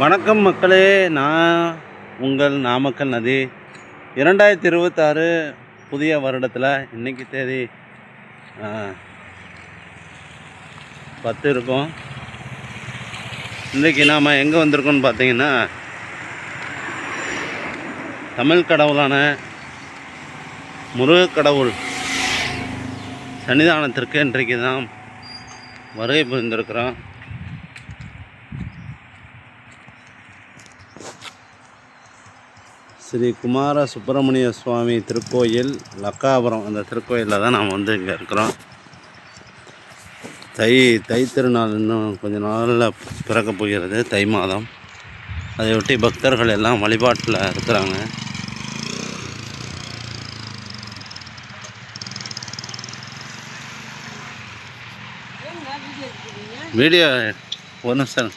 வணக்கம் மக்களே, நான் உங்கள் நாமக்கல் நதி. 2026 புதிய வருடத்தில் இன்றைக்கி தேதி 10 இருக்கும். இன்றைக்கி நாம் எங்கே வந்திருக்கோம்னு பார்த்தீங்கன்னா, தமிழ் கடவுளான முருகக் கடவுள் சன்னிதானத்திற்கு இன்றைக்கு தான் வருகை புரிந்திருக்கிறோம். ஸ்ரீ குமார சுப்பிரமணிய சுவாமி திருக்கோயில் லக்காபுரம், அந்த திருக்கோயிலில் தான் நாம் வந்து இங்கே இருக்கிறோம். தை திருநாள் இன்னும் கொஞ்சம் நாளில் பிறக்க போகிறது, தை மாதம். அதையொட்டி பக்தர்கள் எல்லாம் வழிபாட்டில் இருக்கிறாங்க. வீடியோ ஒரு நிமிஷம்.